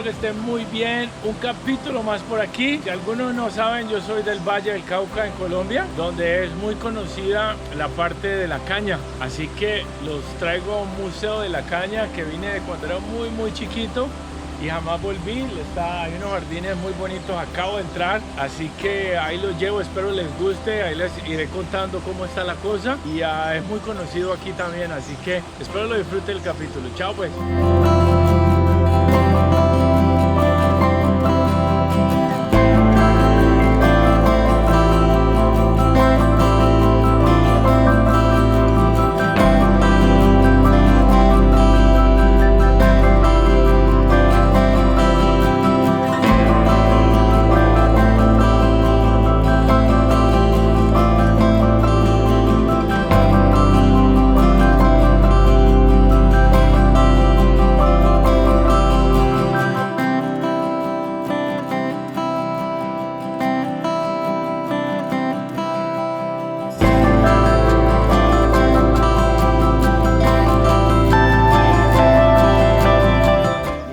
que estén muy bien. Un capítulo más por aquí. Si algunos no saben, yo soy del Valle del Cauca en Colombia, donde es muy conocida la parte de la caña. Así que los traigo a un museo de la caña que vine de cuando era muy chiquito y jamás volví. Hay unos jardines muy bonitos, acabo de entrar, así que ahí los llevo, espero les guste, ahí les iré contando cómo está la cosa y es muy conocido aquí también, así que espero lo disfruten el capítulo. Chao pues.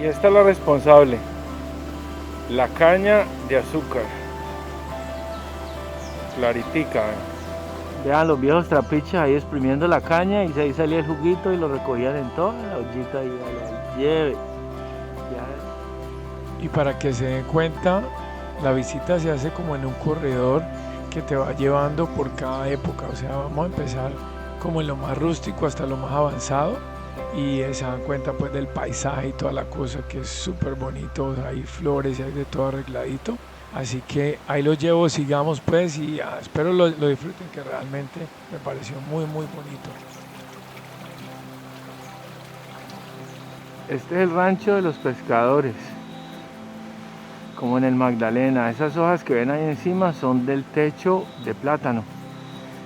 Esta es la responsable, la caña de azúcar, claritica. Vean los viejos trapiches ahí exprimiendo la caña y ahí salía el juguito y lo recogían en toda la ollita y la lleve. Y para que se den cuenta, la visita se hace como en un corredor que te va llevando por cada época, o sea, vamos a empezar como en lo más rústico hasta lo más avanzado. Y se dan cuenta pues del paisaje y toda la cosa, que es súper bonito, hay flores y hay de todo arregladito, así que ahí los llevo, sigamos pues y espero lo disfruten, que realmente me pareció muy bonito. Este es el rancho de los pescadores, como en el Magdalena. Esas hojas que ven ahí encima son del techo de plátano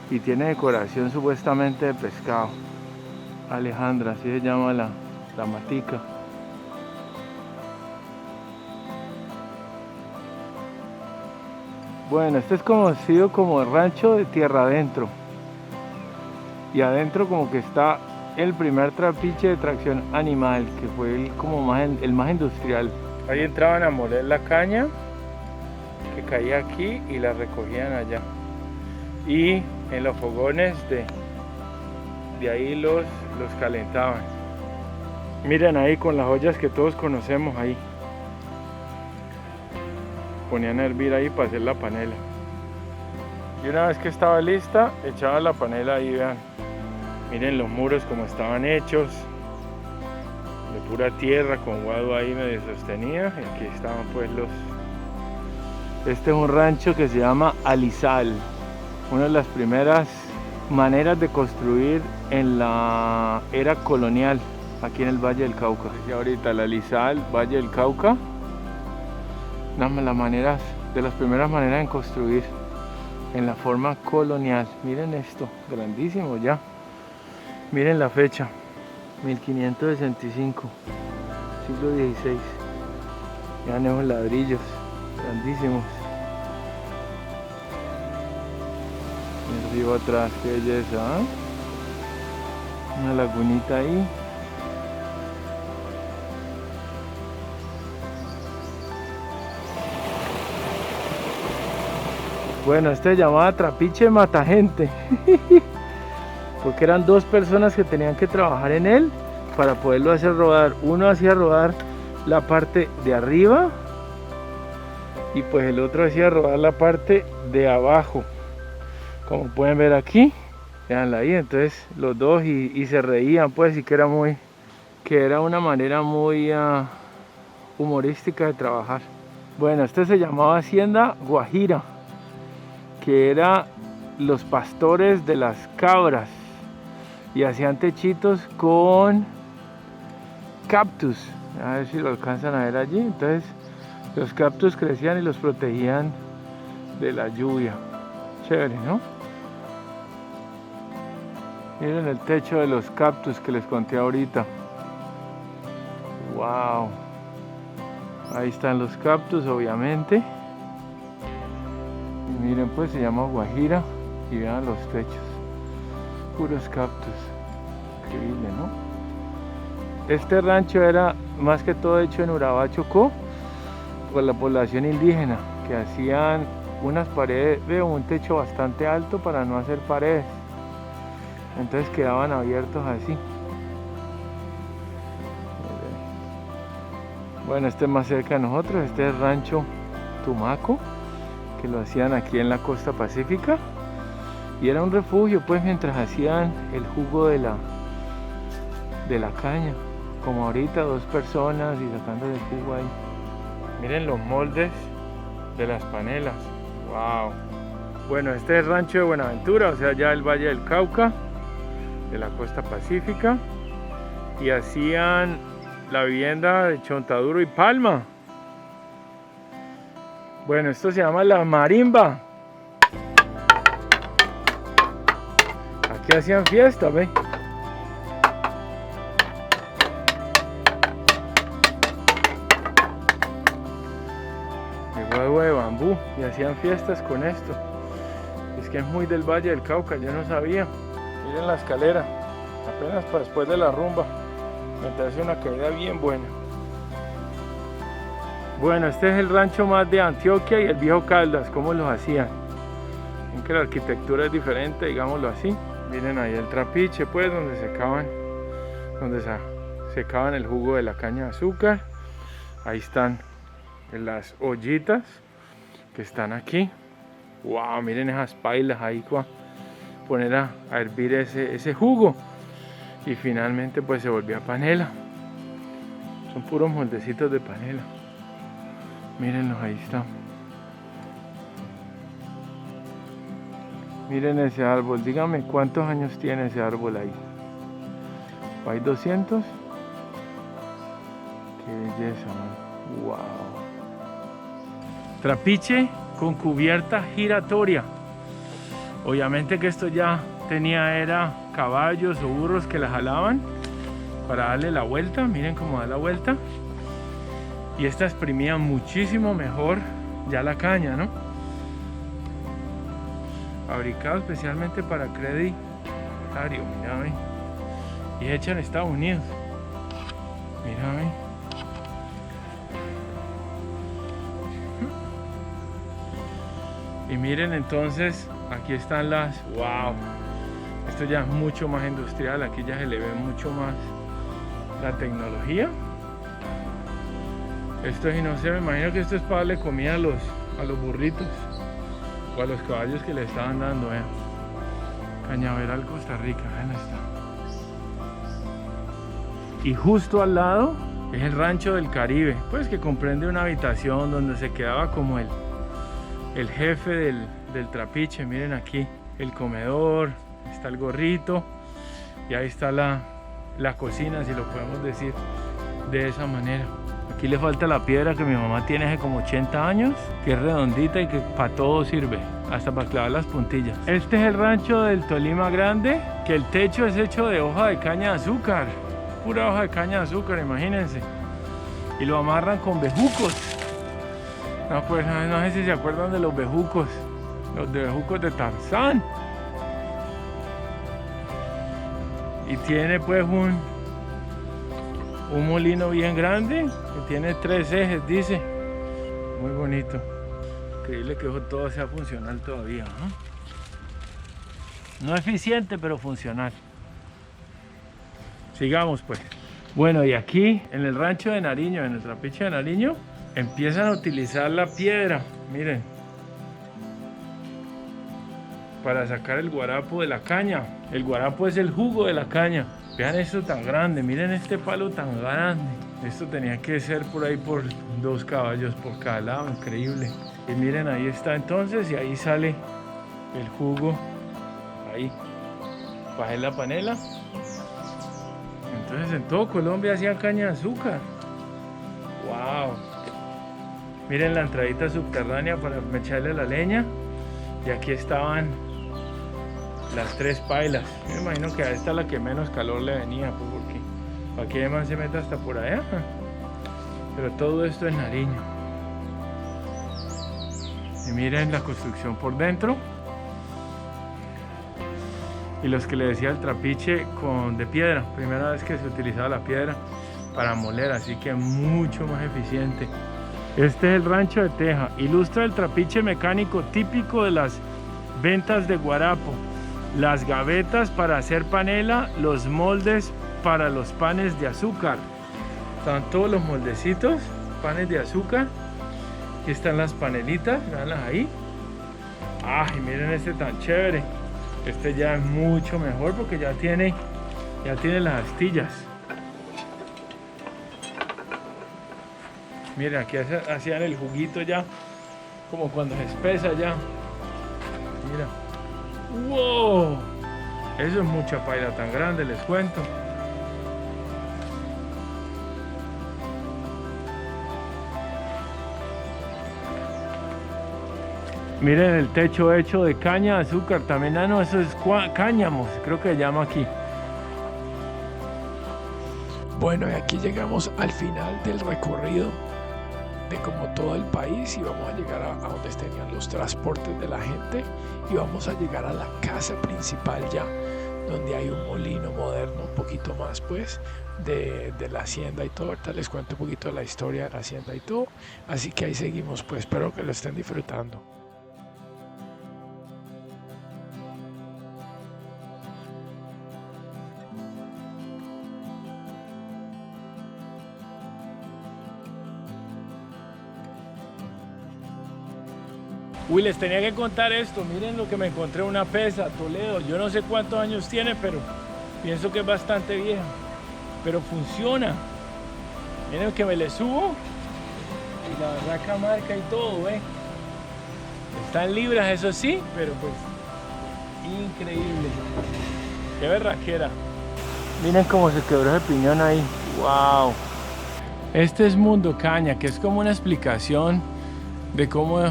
y tiene decoración supuestamente de pescado. Alejandra, así se llama la matica. Bueno, este es conocido como el rancho de tierra adentro. Y adentro como que está el primer trapiche de tracción animal, que fue el más industrial. Ahí entraban a moler la caña, que caía aquí y la recogían allá. Y en los fogones de ahí los calentaban. Miren ahí con las ollas que todos conocemos ahí. Ponían a hervir ahí para hacer la panela. Y una vez que estaba lista, echaban la panela ahí, vean. Miren los muros como estaban hechos. De pura tierra, con guado ahí medio sostenida. Y aquí estaban pues los... Este es un rancho que se llama Alizal. Una de las primeras maneras de construir en la era colonial aquí en el Valle del Cauca. Y ahorita la Alizal, Valle del Cauca, de las primeras maneras en construir en la forma colonial. Miren esto, grandísimo ya. Miren la fecha, 1565, siglo XVI. Vean esos ladrillos, grandísimos. El río atrás, qué belleza, ¿eh? Una lagunita ahí. Bueno, este se llamaba Trapiche Matagente porque eran dos personas que tenían que trabajar en él para poderlo hacer rodar. Uno hacía rodar la parte de arriba y pues el otro hacía rodar la parte de abajo. Como pueden ver aquí, veanla ahí, entonces los dos y se reían pues, y que era una manera muy humorística de trabajar. Bueno, este se llamaba Hacienda Guajira, que era los pastores de las cabras y hacían techitos con cactus. A ver si lo alcanzan a ver allí. Entonces los cactus crecían y los protegían de la lluvia. Chévere, ¿no? Miren el techo de los cactus que les conté ahorita. Wow. Ahí están los cactus, obviamente. Y miren, pues se llama Guajira. Y vean los techos. Puros cactus. Increíble, ¿no? Este rancho era más que todo hecho en Urabá, Chocó, por la población indígena, que hacían unas paredes, un techo bastante alto para no hacer paredes. Entonces quedaban abiertos así. Bueno, este es más cerca de nosotros, este es Rancho Tumaco, que lo hacían aquí en la costa pacífica. Y era un refugio, pues, mientras hacían el jugo de la caña. Como ahorita, 2 personas y sacando el jugo ahí. Miren los moldes de las panelas. Wow. Bueno, este es el Rancho de Buenaventura, o sea, ya el Valle del Cauca, de la costa pacífica. Y hacían la vivienda de Chontaduro y Palma. Bueno, esto se llama la marimba. Aquí hacían fiesta, ¿ve? De huevo de bambú, y hacían fiestas con esto. Es que es muy del Valle del Cauca, yo no sabía. Miren la escalera, apenas para después de la rumba. Me hace una caída bien buena. Bueno, este es el rancho más de Antioquia y el Viejo Caldas, cómo los hacían. Ven que la arquitectura es diferente, digámoslo así. Miren ahí el trapiche, pues, donde secaban el jugo de la caña de azúcar. Ahí están las ollitas que están aquí. Wow, miren esas pailas ahí, poner a hervir ese jugo. Y finalmente pues se volvía panela. Son puros moldecitos de panela. Mírenlos, ahí están. Miren ese árbol, díganme cuántos años tiene ese árbol ahí. ¿Hay 200? Qué belleza, man. Wow. Trapiche con cubierta giratoria. Obviamente que esto ya era caballos o burros que la jalaban para darle la vuelta. Miren cómo da la vuelta. Y esta exprimía muchísimo mejor ya la caña, ¿no? Fabricado especialmente para creditario, mira, ¿ve? Y hecha en Estados Unidos. Mira, ¿ve? Y miren entonces, aquí están las... ¡Wow! Esto ya es mucho más industrial, aquí ya se le ve mucho más la tecnología. Esto es, no sé, me imagino que esto es para darle comida a los burritos o a los caballos que le estaban dando, Cañaveral, Costa Rica, ven está. Y justo al lado es el Rancho del Caribe, pues que comprende una habitación donde se quedaba como el jefe del trapiche. Miren aquí el comedor, está el gorrito y ahí está la cocina, si lo podemos decir de esa manera. Aquí le falta la piedra que mi mamá tiene hace como 80 años, que es redondita y que para todo sirve, hasta para clavar las puntillas. Este es el rancho del Tolima Grande, que el techo es hecho de hoja de caña de azúcar, pura hoja de caña de azúcar, imagínense. Y lo amarran con bejucos. No, pues no sé si se acuerdan de los bejucos de Tarzán. Y tiene pues un molino bien grande que tiene 3 ejes, dice. Muy bonito. Increíble que todo sea funcional todavía, ¿no? No eficiente, pero funcional. Sigamos pues. Bueno, y aquí en el rancho de Nariño, en el trapiche de Nariño, empiezan a utilizar la piedra, miren, para sacar el guarapo de la caña. El guarapo es el jugo de la caña. Vean esto tan grande, miren este palo tan grande. Esto tenía que ser por ahí por 2 caballos por cada lado, increíble. Y miren, ahí está entonces, y ahí sale el jugo. Ahí, bajé la panela. Entonces en todo Colombia hacían caña de azúcar. Wow. Miren la entradita subterránea para echarle la leña. Y aquí estaban las 3 pailas. Yo me imagino que a esta es la que menos calor le venía, pues, porque para que además se meta hasta por allá. Pero todo esto es Nariño. Y miren la construcción por dentro. Y los que le decía el trapiche de piedra, primera vez que se utilizaba la piedra para moler, así que mucho más eficiente. Este es el rancho de teja. Ilustra el trapiche mecánico típico de las ventas de Guarapo. Las gavetas para hacer panela, los moldes para los panes de azúcar. Están todos los moldecitos, panes de azúcar. Aquí están las panelitas, veanlas ahí. Ay, miren este tan chévere. Este ya es mucho mejor porque ya tiene las astillas. Miren, aquí hacían el juguito ya, como cuando se espesa ya. Mira. ¡Wow! Eso es mucha paila tan grande, les cuento. Miren el techo hecho de caña de azúcar. También, no, eso es cáñamos, creo que se llama aquí. Bueno, y aquí llegamos al final del recorrido de como todo el país y vamos a llegar a donde tenían los transportes de la gente y vamos a llegar a la casa principal ya, donde hay un molino moderno, un poquito más pues de la hacienda y todo. Ahorita les cuento un poquito de la historia de la hacienda y todo, así que ahí seguimos pues, espero que lo estén disfrutando. Uy, les tenía que contar esto. Miren lo que me encontré, una pesa Toledo. Yo no sé cuántos años tiene, pero pienso que es bastante vieja. Pero funciona. Miren que me le subo y la barraca marca y todo, ¿eh? Está en libras, eso sí, pero pues increíble. Qué berraquera. Miren cómo se quebró ese piñón ahí. Wow. Este es Mundo Caña, que es como una explicación de cómo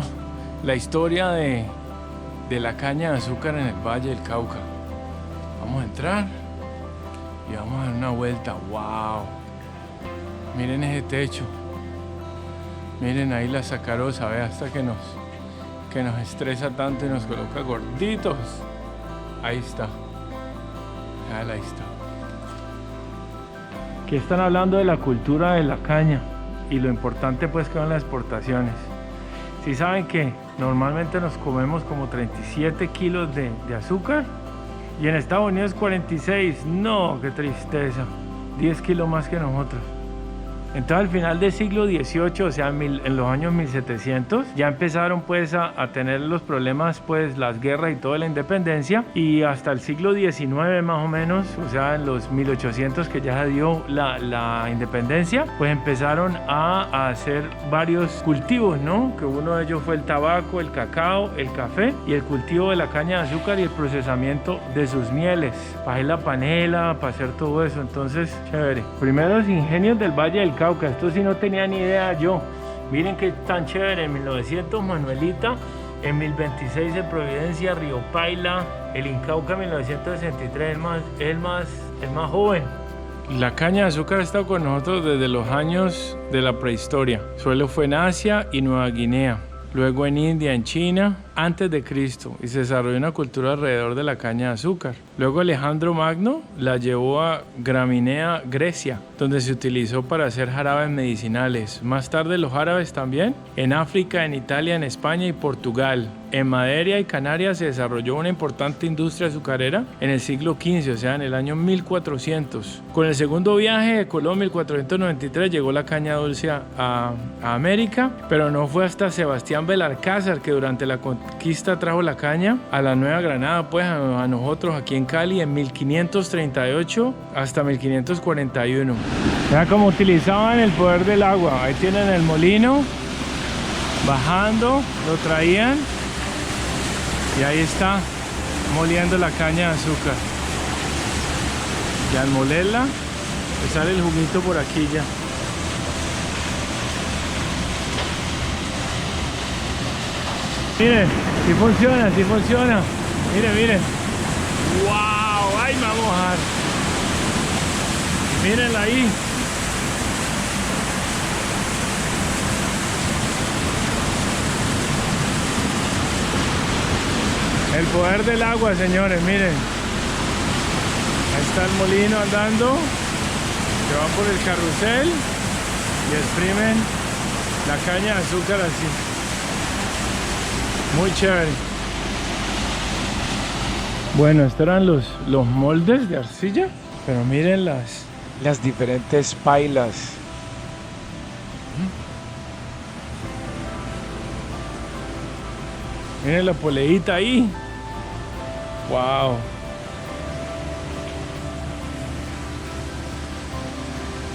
la historia de la caña de azúcar en el Valle del Cauca. Vamos a entrar y vamos a dar una vuelta. ¡Wow! Miren ese techo. Miren ahí la sacarosa, ve, hasta que nos estresa tanto y nos coloca gorditos. Ahí está. Ahí está. Aquí están hablando de la cultura de la caña y lo importante pues que son las exportaciones. Si saben que normalmente nos comemos como 37 kilos de azúcar y en Estados Unidos 46, no, qué tristeza, 10 kilos más que nosotros. Entonces al final del siglo XVIII, o sea en los años 1700, ya empezaron pues a tener los problemas, pues las guerras y toda la independencia, y hasta el siglo XIX más o menos, o sea en los 1800 que ya se dio la independencia, pues empezaron a hacer varios cultivos, ¿no? Que uno de ellos fue el tabaco, el cacao, el café y el cultivo de la caña de azúcar y el procesamiento de sus mieles, para hacer la panela, para hacer todo eso. Entonces, chévere. Primeros ingenios del Valle del Cauca, esto sí no tenía ni idea yo. Miren qué tan chévere, en 1900 Manuelita, en 1026 en Providencia, Río Paila, el Incauca en 1963, el más joven. La caña de azúcar ha estado con nosotros desde los años de la prehistoria. Solo fue en Asia y Nueva Guinea, luego en India, en China, antes de Cristo, y se desarrolló una cultura alrededor de la caña de azúcar. Luego Alejandro Magno la llevó a Graminea, Grecia, donde se utilizó para hacer jarabes medicinales. Más tarde los árabes también, en África, en Italia, en España y Portugal. En Madeira y Canarias se desarrolló una importante industria azucarera en el siglo XV, o sea, en el año 1400. Con el segundo viaje de Colón, 1493, llegó la caña dulce a América, pero no fue hasta Sebastián Belalcázar que durante la conquista trajo la caña a la Nueva Granada, pues a nosotros aquí en Cali, en 1538 hasta 1541. Vean cómo utilizaban el poder del agua. Ahí tienen el molino, bajando, lo traían. Y ahí está moliendo la caña de azúcar. Y al molerla, le sale el juguito por aquí ya. Miren, sí funciona, sí funciona. Miren, miren. ¡Wow! ¡Ay, me va a mojar! Mírenla ahí. El poder del agua, señores, miren. Ahí está el molino andando. Se van por el carrusel y exprimen la caña de azúcar así. Muy chévere. Bueno, estos eran los moldes de arcilla, pero miren Las diferentes pailas. miren la poleita ahí. Wow.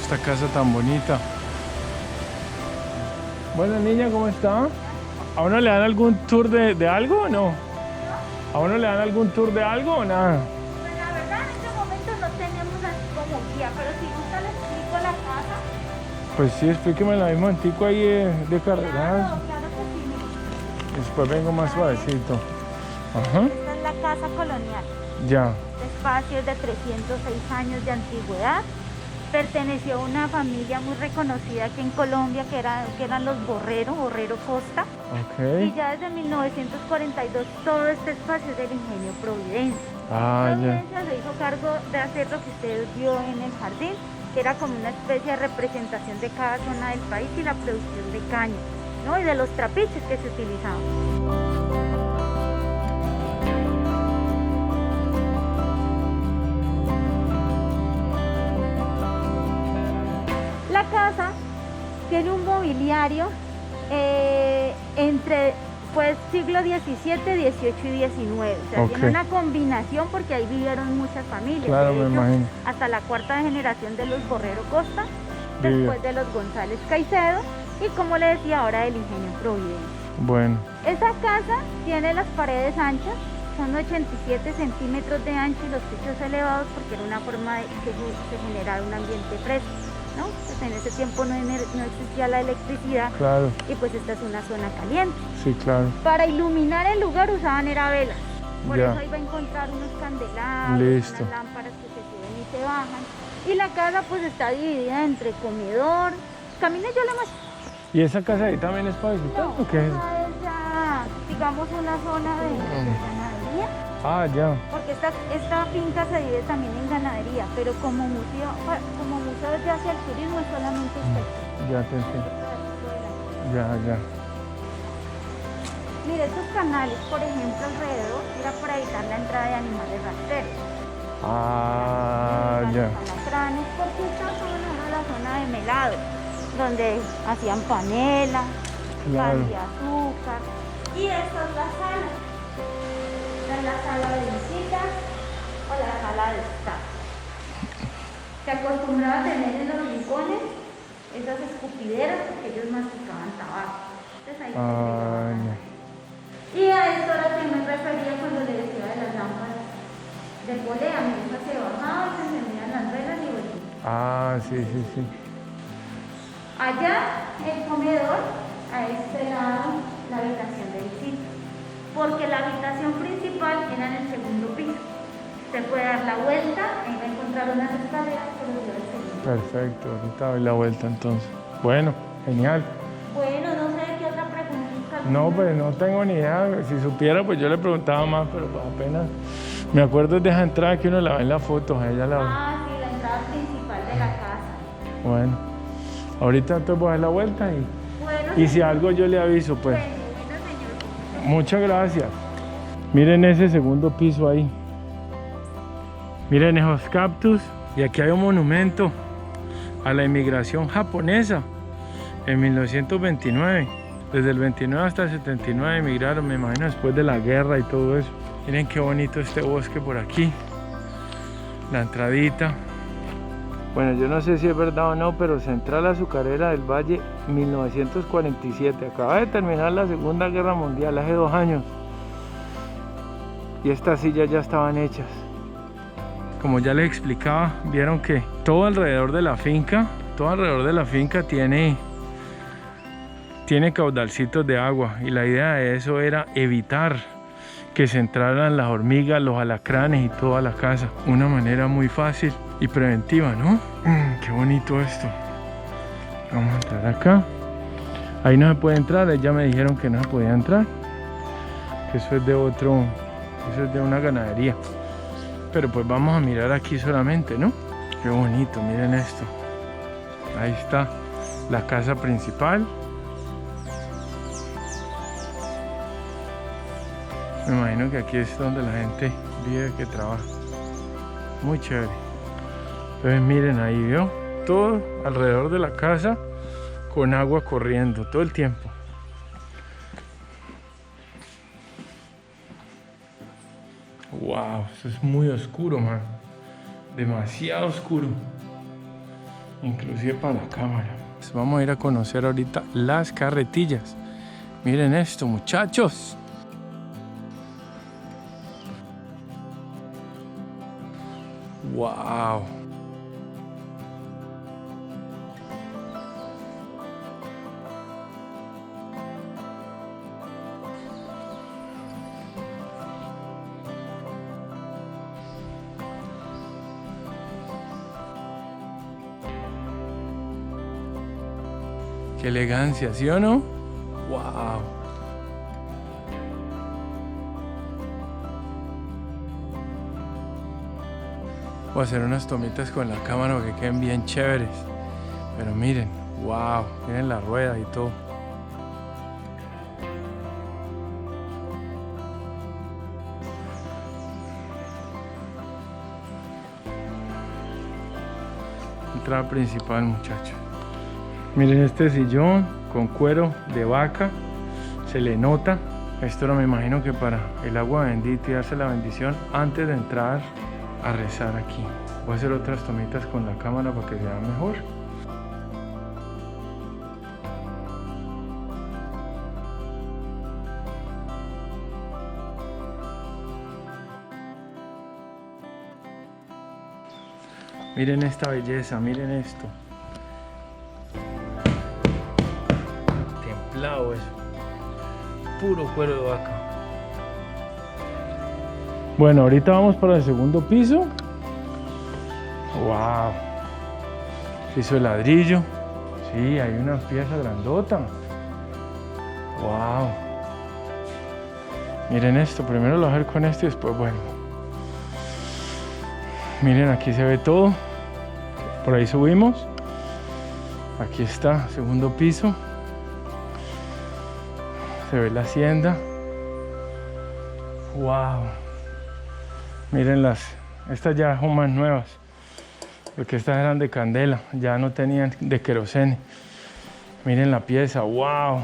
Esta casa tan bonita. Bueno, niña, ¿cómo está? ¿A uno le dan algún tour de algo o no? ¿A uno le dan algún tour de algo o nada? Pues la verdad en este momento no tenemos así como guía, pero si gusta le explico la casa. Pues sí, explíqueme la misma antigua ahí de carreras. Claro que sí. Después vengo más suavecito. Ajá. Esta es la casa colonial. Ya. Este espacio es de 306 años de antigüedad. Perteneció a una familia muy reconocida aquí en Colombia que eran los Borrero Costa. Y Ok. ya desde 1942 todo este espacio es del ingenio Providencia. Ah, ya. Providencia se hizo cargo de hacer lo que usted vio en el jardín, que era como una especie de representación de cada zona del país y la producción de caña, ¿no? Y de los trapiches que se utilizaban. La casa tiene un mobiliario entre pues siglo XVII, XVIII y XIX. O sea, Ok. tiene una combinación porque ahí vivieron muchas familias. Claro, De me hecho, imagino. hasta la cuarta generación de los Borrero Costa, Vivió. después de los González Caicedo y como le decía ahora del ingenio Providencia. Bueno. Esa casa tiene las paredes anchas, son 87 centímetros de ancho y los techos elevados porque era una forma de que se generara un ambiente fresco, ¿no? Pues en ese tiempo no existía la electricidad Claro. y pues esta es una zona caliente. Sí, claro. Para iluminar el lugar usaban era velas, por Ya. eso ahí va a encontrar unos candelabros, Listo. unas lámparas que se suben y se bajan. Y la casa pues está dividida entre comedor, camine yo le muestro. ¿Y esa casa ahí también es para visitar? No, ¿O qué es? esa es ya, digamos, una zona de ganadería, Ah, ya. porque esta finca se divide también en ganadería, pero como museo desde hacia el turismo es solamente este. Ya te entiendo. Ya, ya. Mire, estos canales, por ejemplo, alrededor, era para evitar la entrada de animales rastreros. Ah, ya. Los alacranes, porque esta zona era la zona de melado, donde hacían panela, Claro. pan de azúcar. Y esta es la sala. Esta es la sala de visitas o la sala de estar. Se acostumbraba a tener en los rincones esas escupideras porque ellos masticaban tabaco. Entonces ahí se Ah, les ya. y a esto era lo que me refería cuando le decía de las lámparas de polea. Mi hija se bajaba y se encendían las velas y volvía. Ah, sí, sí, sí. Allá, el comedor, a este lado, la habitación de visita. Porque la habitación principal era en el segundo piso. Se puede dar la vuelta, ahí va a encontrar unas escaleras que los lleva al segundo. Perfecto, ahorita doy la vuelta entonces. Bueno, genial. Bueno, no sé qué otra preguntita. No, pues no tengo ni idea. Si supiera, pues yo le preguntaba más, pero pues apenas me acuerdo de esa entrada que uno la ve en las fotos. A ella la ve. Ah, sí, la entrada principal de la casa. Bueno, ahorita entonces voy a dar la vuelta Bueno, y si algo yo le aviso, pues. bueno, señor. Muchas gracias. Miren ese segundo piso ahí. Miren esos cactus. Y aquí hay un monumento a la inmigración japonesa en 1929. Desde el 29 hasta el 79 emigraron, me imagino, después de la guerra y todo eso. Miren qué bonito este bosque por aquí. La entradita. Bueno, yo no sé si es verdad o no, pero Central Azucarera del Valle 1947. Acaba de terminar la Segunda Guerra Mundial hace 2 años. Y estas sillas ya estaban hechas. Como ya les explicaba, vieron que todo alrededor de la finca tiene caudalcitos de agua. Y la idea de eso era evitar que se entraran las hormigas, los alacranes y toda la casa. Una manera muy fácil y preventiva, ¿no? Qué bonito esto. Vamos a entrar acá. Ahí no se puede entrar, ya me dijeron que no se podía entrar. Que eso es de una ganadería. Pero pues vamos a mirar aquí solamente, ¿no? Qué bonito, miren esto. Ahí está la casa principal. Me imagino que aquí es donde la gente vive, que trabaja. Muy chévere. Entonces miren ahí, ¿vio? Todo alrededor de la casa con agua corriendo todo el tiempo. Wow, esto es muy oscuro, man. Demasiado oscuro. Inclusive para la cámara. Pues vamos a ir a conocer ahorita las carretillas. Miren esto, muchachos. Wow. Qué elegancia, ¿sí o no? Wow. Voy a hacer unas tomitas con la cámara que queden bien chéveres. Pero miren, wow, miren la rueda y todo. Entrada principal, muchachos. Miren este sillón con cuero de vaca. Se le nota. Esto no, me imagino que para el agua bendita y darse la bendición antes de entrar a rezar aquí. Voy a hacer otras tomitas con la cámara para que se vea mejor. Miren esta belleza, miren esto. Templado eso. Puro cuero de vaca. Bueno, ahorita vamos para el segundo piso. Wow. Piso de ladrillo. Sí, hay una pieza grandota. Wow. Miren esto, primero lo voy a hacer con esto y después vuelvo. Miren, aquí se ve todo. Por ahí subimos. Aquí está, segundo piso. Se ve la hacienda. Wow. Miren estas ya son más nuevas. Porque estas eran de candela, ya no tenían de querosene. Miren la pieza, wow.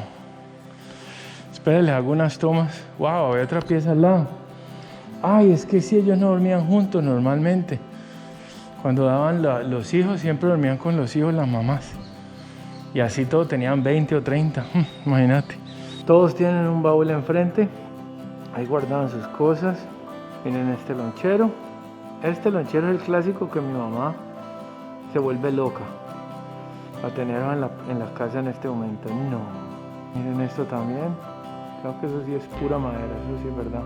Esperen, les hago unas tomas. Wow, había otra pieza al lado. Ay, es que si ellos no dormían juntos normalmente. Cuando daban los hijos, siempre dormían con los hijos las mamás. Y así todos tenían 20 o 30, imagínate. Todos tienen un baúl enfrente. Ahí guardaban sus cosas. Miren este lonchero. Este lonchero es el clásico que mi mamá se vuelve loca a tenerlo en la casa en este momento. No. Miren esto también. Creo que eso sí es pura madera, eso sí es verdad.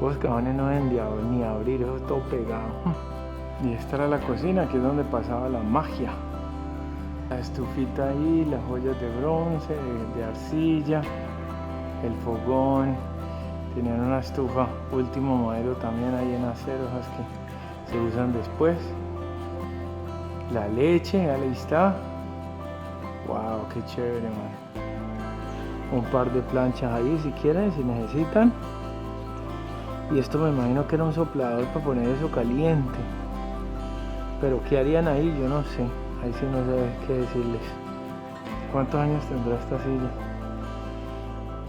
Los cajones no deben ni abrir, eso es todo pegado. Y esta era la cocina, que es donde pasaba la magia. La estufita ahí, las joyas de bronce, de arcilla, el fogón. Tenían una estufa último modelo también ahí en acero, esas que se usan después. La leche, ahí está. Wow, qué chévere, man. Un par de planchas ahí si quieren, si necesitan. Y esto me imagino que era un soplador para poner eso caliente. Pero ¿qué harían ahí? Yo no sé. Ahí sí no sé qué decirles. ¿Cuántos años tendrá esta silla?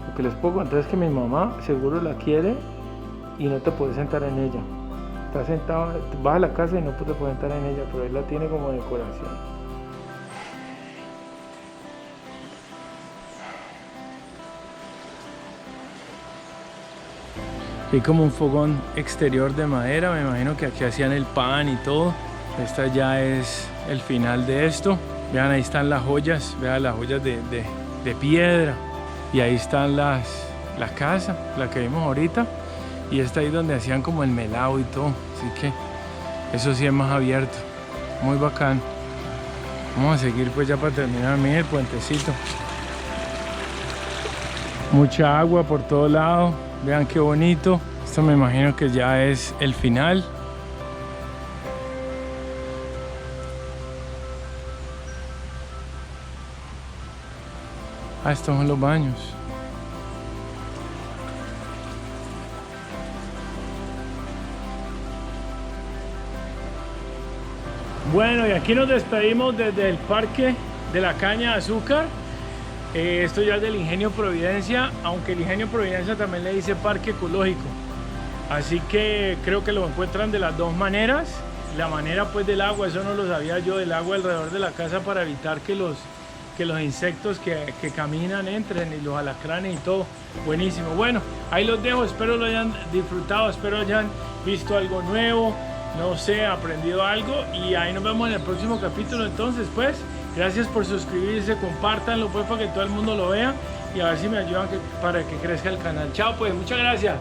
Lo que les puedo contar es que mi mamá seguro la quiere y no te puedes sentar en ella. Está sentado, vas a la casa y no te puedes sentar en ella, pero él la tiene como decoración. Hay como un fogón exterior de madera, me imagino que aquí hacían el pan y todo. Esta ya es el final de esto. Vean, ahí están las joyas, vean las joyas de piedra. Y ahí están la casa, la que vimos ahorita. Y está ahí donde hacían como el melado y todo. Así que eso sí es más abierto. Muy bacán. Vamos a seguir pues ya para terminar. Miren el puentecito. Mucha agua por todo lado. Vean qué bonito. Esto me imagino que ya es el final. Ah, estos son los baños. Bueno, y aquí nos despedimos desde el Parque de la Caña de Azúcar. Esto ya es del Ingenio Providencia, aunque el Ingenio Providencia también le dice Parque Ecológico. Así que creo que lo encuentran de las dos maneras. La manera pues del agua, eso no lo sabía yo, del agua alrededor de la casa para evitar que los insectos que caminan entren, y los alacranes y todo. Buenísimo. Bueno, ahí los dejo, espero lo hayan disfrutado, espero hayan visto algo nuevo, no sé, aprendido algo, y ahí nos vemos en el próximo capítulo. Entonces pues, gracias por suscribirse, compártanlo pues para que todo el mundo lo vea, y a ver si me ayudan para que crezca el canal. Chao pues, muchas gracias.